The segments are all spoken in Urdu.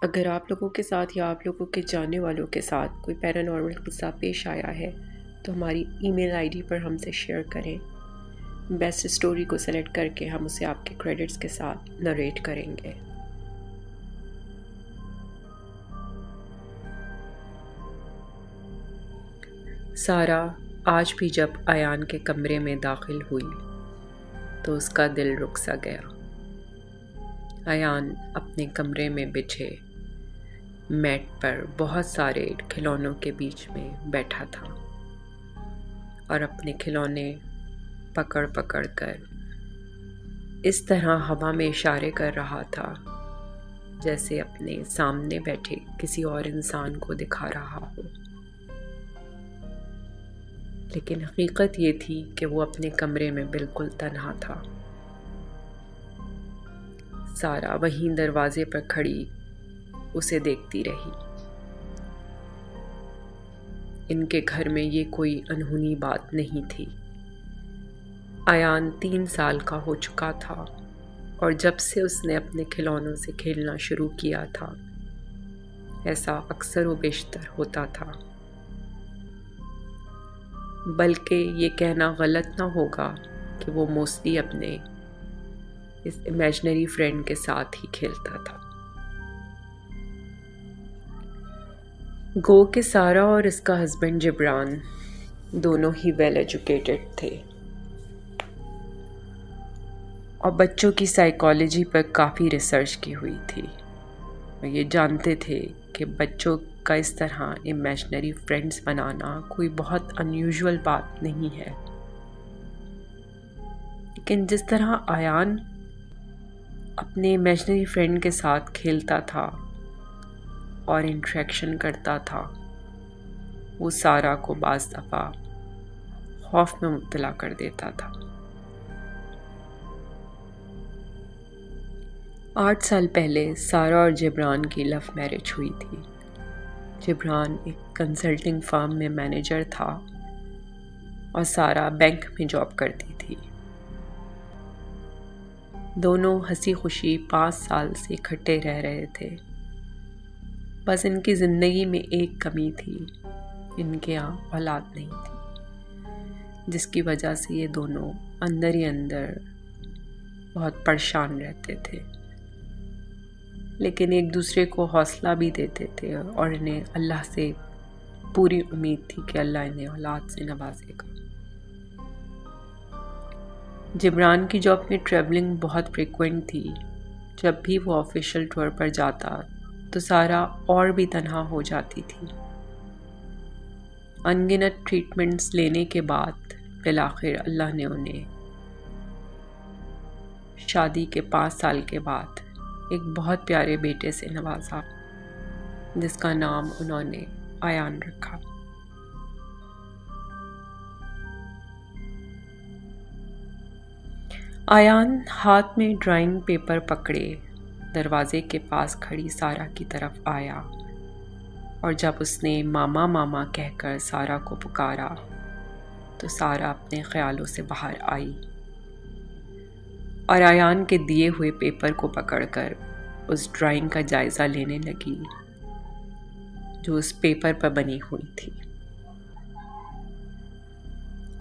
اگر آپ لوگوں کے ساتھ یا آپ لوگوں کے جاننے والوں کے ساتھ کوئی پیرانارمل قصہ پیش آیا ہے تو ہماری ای میل آئی ڈی پر ہم سے شیئر کریں۔ بیسٹ اسٹوری کو سلیکٹ کر کے ہم اسے آپ کے کریڈٹس کے ساتھ نریٹ کریں گے۔ سارہ آج بھی جب ایان کے کمرے میں داخل ہوئی تو اس کا دل رک سا گیا۔ ایان اپنے کمرے میں بچھے میٹ پر بہت سارے کھلونوں کے بیچ میں بیٹھا تھا اور اپنے کھلونے پکڑ پکڑ کر اس طرح ہوا میں اشارے کر رہا تھا جیسے اپنے سامنے بیٹھے کسی اور انسان کو دکھا رہا ہو، لیکن حقیقت یہ تھی کہ وہ اپنے کمرے میں بالکل تنہا تھا۔ سارہ وہیں دروازے پر کھڑی اسے دیکھتی رہی۔ ان کے گھر میں یہ کوئی انہونی بات نہیں تھی۔ ایان 3 سال کا ہو چکا تھا اور جب سے اس نے اپنے کھلونوں سے کھیلنا شروع کیا تھا ایسا اکثر و بیشتر ہوتا تھا، بلکہ یہ کہنا غلط نہ ہوگا کہ وہ موسٹلی اپنے اس امیجنری فرینڈ کے ساتھ ہی کھیلتا تھا۔ گو کہ سارہ اور اس کا ہسبینڈ جبران دونوں ہی ویل ایجوکیٹڈ تھے اور بچوں کی سائیکالوجی پر کافی ریسرچ کی ہوئی تھی، اور یہ جانتے تھے کہ بچوں کا اس طرح امیجنری فرینڈز بنانا کوئی بہت انیوژول بات نہیں ہے۔ لیکن جس طرح ایان اپنے امیجنری فرینڈ کے ساتھ کھیلتا تھا اور انٹریکشن کرتا تھا، وہ سارہ کو بعض دفعہ خوف میں مبتلا کر دیتا تھا۔ 8 سال پہلے سارہ اور جبران کی لو میرج ہوئی تھی۔ جبران ایک کنسلٹنگ فرم میں مینیجر تھا اور سارہ بینک میں جاب کرتی تھی۔ دونوں ہنسی خوشی 5 سال سے اکٹھے رہ رہے تھے، بس ان کی زندگی میں ایک کمی تھی، ان کے یہاں اولاد نہیں تھی، جس کی وجہ سے یہ دونوں اندر ہی اندر بہت پریشان رہتے تھے، لیکن ایک دوسرے کو حوصلہ بھی دیتے تھے اور انہیں اللہ سے پوری امید تھی کہ اللہ انہیں اولاد سے نوازے گا۔ جبران کی جاب میں ٹریولنگ بہت فریکوینٹ تھی۔ جب بھی وہ آفیشیل ٹور پر جاتا تو سارہ اور بھی تنہا ہو جاتی تھی۔ ان گنت ٹریٹمنٹس لینے کے بعد بالآخر اللہ نے انہیں شادی کے 5 سال کے بعد ایک بہت پیارے بیٹے سے نوازا، جس کا نام انہوں نے ایان رکھا۔ ایان ہاتھ میں ڈرائنگ پیپر پکڑے دروازے کے پاس کھڑی سارہ کی طرف آیا، اور جب اس نے ماما ماما کہہ کر سارہ کو پکارا تو سارہ اپنے خیالوں سے باہر آئی اور ایان کے دیے ہوئے پیپر کو پکڑ کر اس ڈرائنگ کا جائزہ لینے لگی جو اس پیپر پر بنی ہوئی تھی۔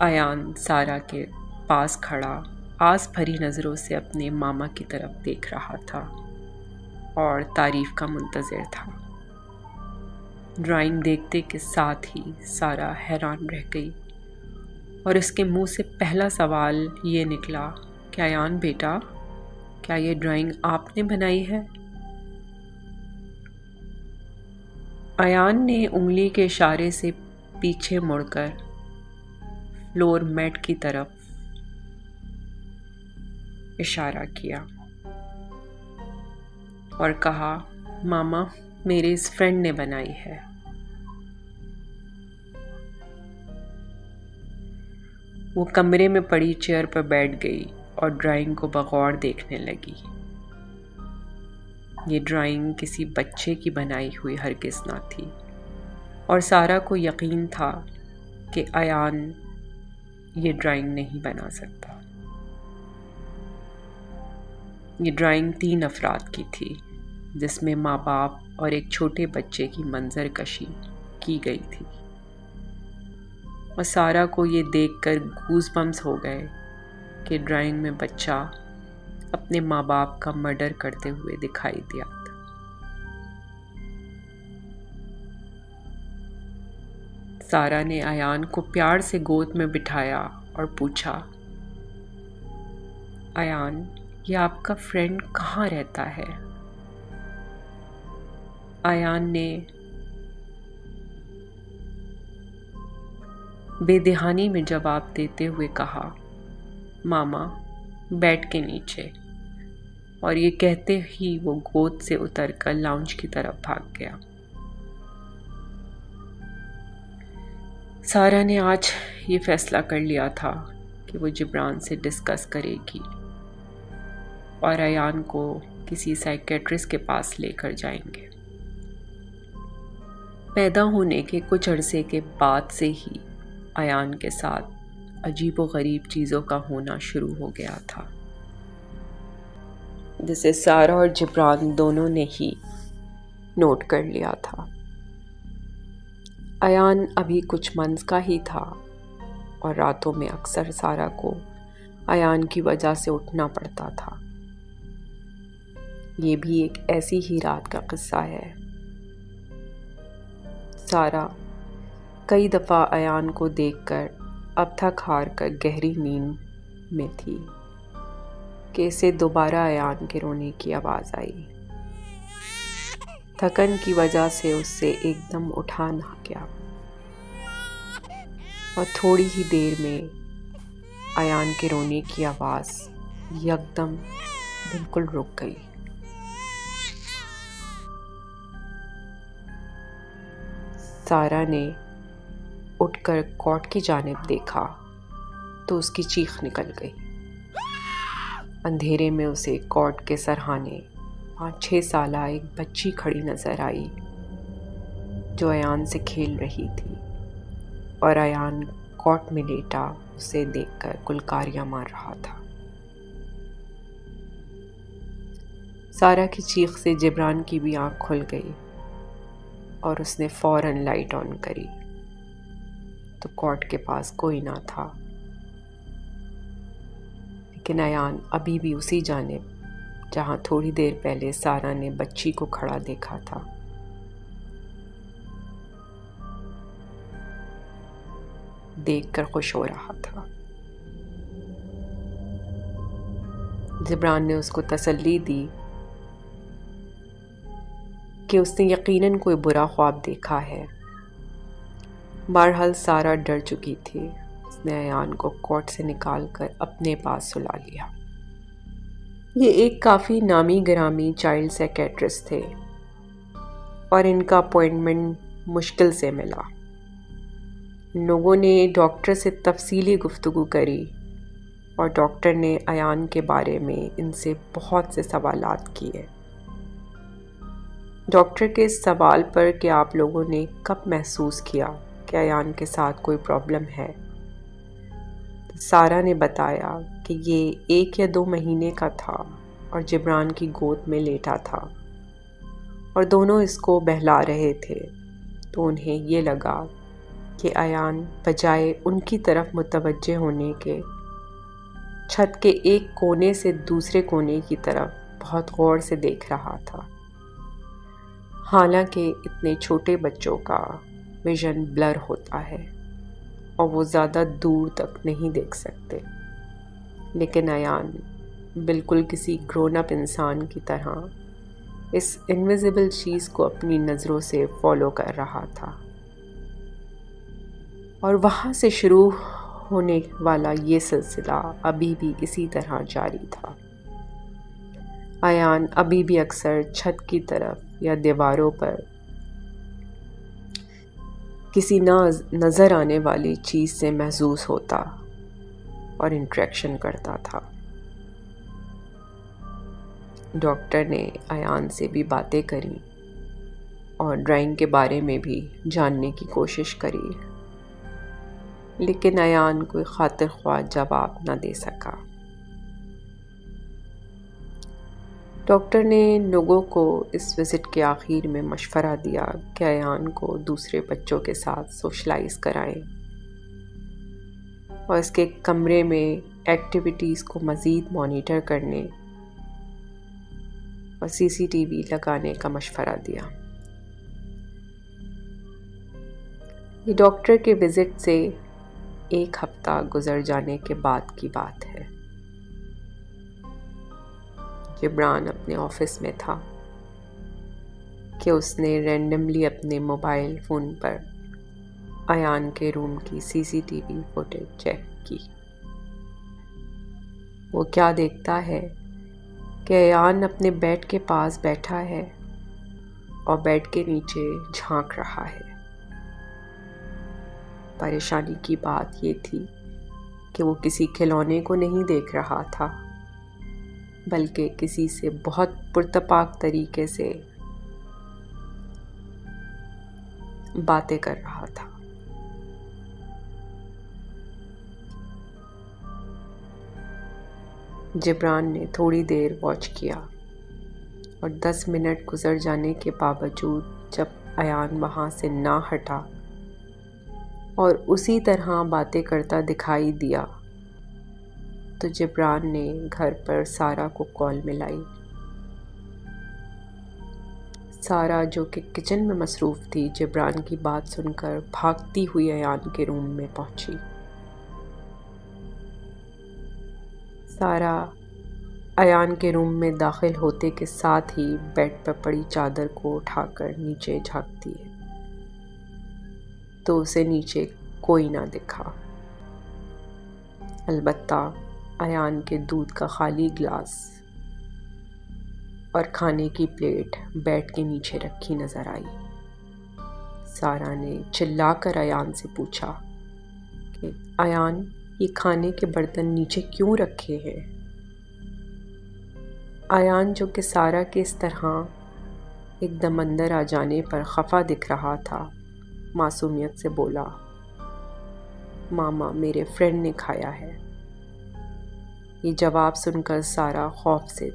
ایان سارہ کے پاس کھڑا آس بھری نظروں سے اپنے ماما کی طرف دیکھ رہا تھا اور تعریف کا منتظر تھا۔ ڈرائنگ دیکھتے کے ساتھ ہی سارہ حیران رہ گئی اور اس کے منہ سے پہلا سوال یہ نکلا کہ ایان بیٹا، کیا یہ ڈرائنگ آپ نے بنائی ہے؟ ایان نے انگلی کے اشارے سے پیچھے مڑ کر فلور میٹ کی طرف اشارہ کیا اور کہا، ماما میرے اس فرینڈ نے بنائی ہے۔ وہ کمرے میں پڑی چیئر پر بیٹھ گئی اور ڈرائنگ کو بغور دیکھنے لگی۔ یہ ڈرائنگ کسی بچے کی بنائی ہوئی ہرگز نہ تھی، اور سارہ کو یقین تھا کہ ایان یہ ڈرائنگ نہیں بنا سکتا۔ یہ ڈرائنگ 3 افراد کی تھی، جس میں ماں باپ اور ایک چھوٹے بچے کی منظر کشی کی گئی تھی، اور سارا کو یہ دیکھ کر گوز بمپس ہو گئے کہ ڈرائنگ میں بچہ اپنے ماں باپ کا مرڈر کرتے ہوئے دکھائی دیا تھا۔ سارا نے ایان کو پیار سے گود میں بٹھایا اور پوچھا، ایان، یہ آپ کا فرینڈ کہاں رہتا ہے؟ ایان نے بے دہانی میں جواب دیتے ہوئے کہا، ماما بیڈ کے نیچے، اور یہ کہتے ہی وہ گود سے اتر کر لاؤنج کی طرف بھاگ گیا۔ سارا نے آج یہ فیصلہ کر لیا تھا کہ وہ جبران سے ڈسکس کرے گی اور ایان کو کسی سائیکیٹرسٹ کے پاس لے کر جائیں گے۔ پیدا ہونے کے کچھ عرصے کے بعد سے ہی ایان کے ساتھ عجیب و غریب چیزوں کا ہونا شروع ہو گیا تھا، جسے سارا اور جبران دونوں نے ہی نوٹ کر لیا تھا۔ ایان ابھی کچھ منز کا ہی تھا اور راتوں میں اکثر سارا کو ایان کی وجہ سے اٹھنا پڑتا تھا۔ یہ بھی ایک ایسی ہی رات کا قصہ ہے۔ سارا کئی دفعہ ایان کو دیکھ کر اب تھک ہار کر گہری نیند میں تھی کہ اسے دوبارہ ایان کے رونے کی آواز آئی۔ تھکن کی وجہ سے اس سے ایک دم اٹھا نہ گیا، اور تھوڑی ہی دیر میں ایان کے رونے کی آواز یکدم بالکل رک گئی۔ سارا نے اٹھ کر کاٹ کی جانب دیکھا تو اس کی چیخ نکل گئی۔ اندھیرے میں اسے کاٹ کے سرہانے 5-6 سالہ ایک بچی کھڑی نظر آئی جو ایان سے کھیل رہی تھی، اور ایان کاٹ میں لیٹا اسے دیکھ کر گلکاریاں مار رہا تھا۔ سارا کی چیخ سے جبران کی بھی آنکھ کھل گئی اور اس نے فوراً لائٹ آن کری تو کاٹ کے پاس کوئی نہ تھا، لیکن ایان ابھی بھی اسی جانب جہاں تھوڑی دیر پہلے سارا نے بچی کو کھڑا دیکھا تھا۔ دیکھ کر خوش ہو رہا تھا۔ جبران نے اس کو تسلی دی کہ اس نے یقیناً کوئی برا خواب دیکھا ہے۔ بہرحال سارا ڈر چکی تھی۔ اس نے ایان کو کوٹ سے نکال کر اپنے پاس سلا لیا۔ یہ ایک کافی نامی گرامی چائلڈ سائیکیٹرسٹ تھے اور ان کا اپوائنٹمنٹ مشکل سے ملا۔ ان لوگوں نے ڈاکٹر سے تفصیلی گفتگو کری اور ڈاکٹر نے ایان کے بارے میں ان سے بہت سے سوالات کیے۔ ڈاکٹر کے اس سوال پر کہ آپ لوگوں نے کب محسوس کیا کہ ایان کے ساتھ کوئی پرابلم ہے، سارا نے بتایا کہ یہ 1 یا 2 مہینے کا تھا اور جبران کی گود میں لیٹا تھا اور دونوں اس کو بہلا رہے تھے، تو انہیں یہ لگا کہ ایان بجائے ان کی طرف متوجہ ہونے کے چھت کے ایک کونے سے دوسرے کونے کی طرف بہت غور سے دیکھ رہا تھا۔ حالانکہ اتنے چھوٹے بچوں کا ویژن بلر ہوتا ہے اور وہ زیادہ دور تک نہیں دیکھ سکتے، لیکن ایان بالکل کسی گرون اپ انسان کی طرح اس انویزیبل چیز کو اپنی نظروں سے فالو کر رہا تھا، اور وہاں سے شروع ہونے والا یہ سلسلہ ابھی بھی اسی طرح جاری تھا۔ ایان ابھی بھی اکثر چھت کی طرف یا دیواروں پر کسی نظر آنے والی چیز سے محظوظ ہوتا اور انٹریکشن کرتا تھا۔ ڈاکٹر نے ایان سے بھی باتیں کریں اور ڈرائنگ کے بارے میں بھی جاننے کی کوشش کری، لیکن ایان کوئی خاطر خواہ جواب نہ دے سکا۔ ڈاکٹر نے لوگوں کو اس وزٹ کے آخر میں مشورہ دیا کہ ایان کو دوسرے بچوں کے ساتھ سوشلائز کرائیں اور اس کے کمرے میں ایکٹیویٹیز کو مزید مانیٹر کرنے اور CCTV لگانے کا مشورہ دیا۔ یہ ڈاکٹر کے وزٹ سے 1 ہفتہ گزر جانے کے بعد کی بات ہے۔ جبران اپنے آفس میں تھا کہ اس نے رینڈملی اپنے موبائل فون پر ایان کے روم کی CCTV فوٹیج چیک کی۔ وہ کیا دیکھتا ہے کہ ایان اپنے بیڈ کے پاس بیٹھا ہے اور بیڈ کے نیچے جھانک رہا ہے۔ پریشانی کی بات یہ تھی کہ وہ کسی کھلونے کو نہیں دیکھ رہا تھا، بلکہ کسی سے بہت پرتپاک طریقے سے باتیں کر رہا تھا۔ جبران نے تھوڑی دیر واچ کیا اور 10 منٹ گزر جانے کے باوجود جب ایان وہاں سے نہ ہٹا اور اسی طرح باتیں کرتا دکھائی دیا تو جبران نے گھر پر سارا کو کال ملائی۔ سارا جو کہ کچن میں مصروف تھی، جبران کی بات سن کر بھاگتی ہوئی ایان کے روم میں پہنچی۔ سارا ایان کے روم میں داخل ہوتے کے ساتھ ہی بیڈ پر پڑی چادر کو اٹھا کر نیچے جھانکتی ہے تو اسے نیچے کوئی نہ دکھا، البتہ ایان کے دودھ کا خالی گلاس اور کھانے کی پلیٹ بیڈ کے نیچے رکھی نظر آئی۔ سارا نے چلا کر ایان سے پوچھا کہ ایان، یہ کھانے کے برتن نیچے کیوں رکھے ہیں؟ ایان، جو کہ سارا کے اس طرح ایک دم اندر آ جانے پر خفا دکھ رہا تھا، معصومیت سے بولا، ماما، میرے فرینڈ نے کھایا ہے۔ یہ جواب سن کر سارا خوف سے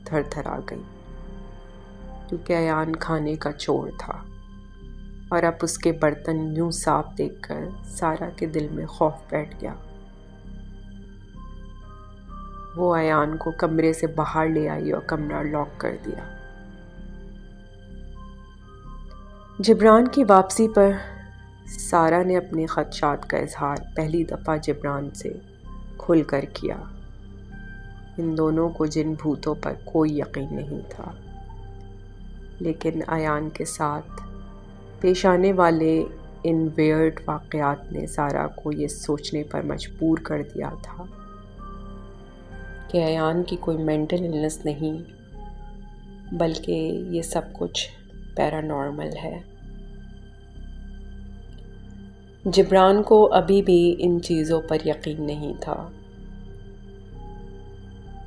تھر تھر آ گئی، کیونکہ ایان کھانے کا چور تھا اور اب اس کے برتن یوں صاف دیکھ کر سارا کے دل میں خوف بیٹھ گیا۔ وہ ایان کو کمرے سے باہر لے آئی اور کمرہ لاک کر دیا۔ جبران کی واپسی پر سارا نے اپنے خدشات کا اظہار پہلی دفعہ جبران سے کھل کر کیا۔ ان دونوں کو جن بھوتوں پر کوئی یقین نہیں تھا، لیکن ایان کے ساتھ پیش آنے والے ان ویئرڈ واقعات نے سارا کو یہ سوچنے پر مجبور کر دیا تھا کہ ایان کی کوئی مینٹل النس نہیں، بلکہ یہ سب کچھ پیرانارمل ہے۔ جبران کو ابھی بھی ان چیزوں پر یقین نہیں تھا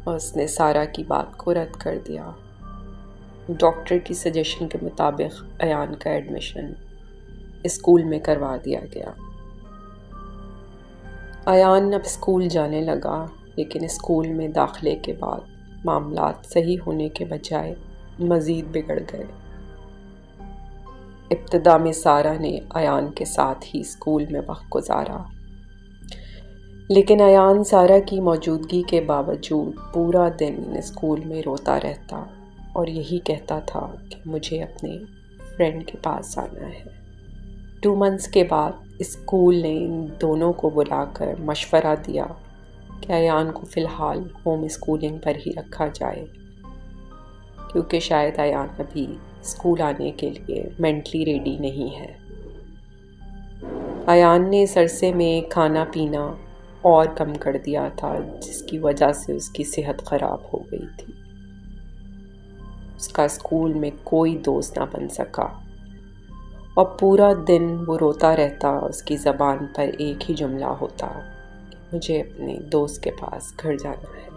اور اس نے سارا کی بات کو رد کر دیا۔ ڈاکٹر کی سجیشن کے مطابق ایان کا ایڈمیشن اسکول میں کروا دیا گیا۔ ایان اب اسکول جانے لگا، لیکن اسکول میں داخلے کے بعد معاملات صحیح ہونے کے بجائے مزید بگڑ گئے۔ ابتدا میں سارا نے ایان کے ساتھ ہی اسکول میں وقت گزارا، لیکن ایان سارا کی موجودگی کے باوجود پورا دن اسکول میں روتا رہتا اور یہی کہتا تھا کہ مجھے اپنے فرینڈ کے پاس جانا ہے۔ 2 منتھس کے بعد اسکول نے ان دونوں کو بلا کر مشورہ دیا کہ ایان کو فی الحال ہوم اسکولنگ پر ہی رکھا جائے، کیونکہ شاید ایان ابھی اسکول آنے کے لیے مینٹلی ریڈی نہیں ہے۔ ایان نے اس عرصے میں کھانا پینا اور کم کر دیا تھا، جس کی وجہ سے اس کی صحت خراب ہو گئی تھی۔ اس کا اسکول میں کوئی دوست نہ بن سکا اور پورا دن وہ روتا رہتا۔ اس کی زبان پر ایک ہی جملہ ہوتا کہ مجھے اپنے دوست کے پاس گھر جانا ہے۔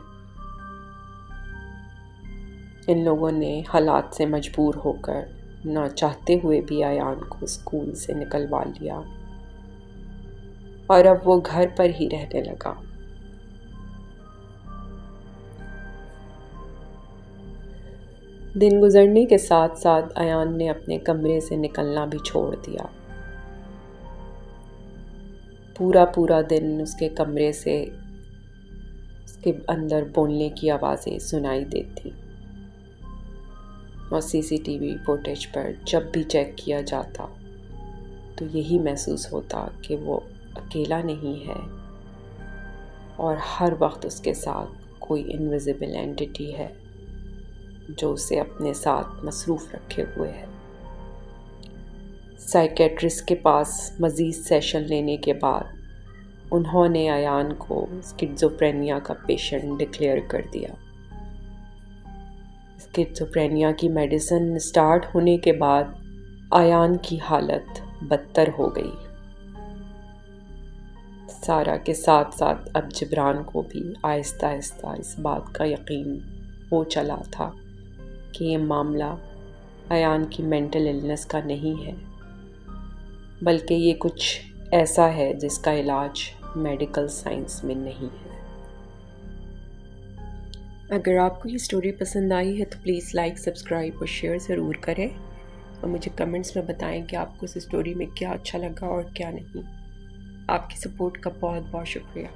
ان لوگوں نے حالات سے مجبور ہو کر نہ چاہتے ہوئے بھی ایان کو اسکول سے نکلوا لیا اور اب وہ گھر پر ہی رہنے لگا۔ دن گزرنے کے ساتھ ساتھ ایان نے اپنے کمرے سے نکلنا بھی چھوڑ دیا۔ پورا دن اس کے کمرے سے اس کے اندر بولنے کی آوازیں سنائی دیتی، اور CCTV فوٹیج پر جب بھی چیک کیا جاتا تو یہی محسوس ہوتا کہ وہ اکیلا نہیں ہے، اور ہر وقت اس کے ساتھ کوئی انویزیبل اینٹی ہے جو اسے اپنے ساتھ مصروف رکھے ہوئے ہے۔ سائیکیٹرسٹ کے پاس مزید سیشن لینے کے بعد انہوں نے ایان کو اسکیزوفرینیا کا پیشنٹ ڈکلیئر کر دیا۔ اسکیزوفرینیا کی میڈیسن سٹارٹ ہونے کے بعد ایان کی حالت بدتر ہو گئی۔ سارا کے ساتھ ساتھ اب جبران کو بھی آہستہ آہستہ اس بات کا یقین ہو چلا تھا کہ یہ معاملہ ایان کی مینٹل النس کا نہیں ہے، بلکہ یہ کچھ ایسا ہے جس کا علاج میڈیکل سائنس میں نہیں ہے۔ اگر آپ کو یہ سٹوری پسند آئی ہے تو پلیز لائک، سبسکرائب اور شیئر ضرور کریں، اور مجھے کمنٹس میں بتائیں کہ آپ کو اس سٹوری میں کیا اچھا لگا اور کیا نہیں۔ آپ کی سپورٹ کا بہت بہت شکریہ۔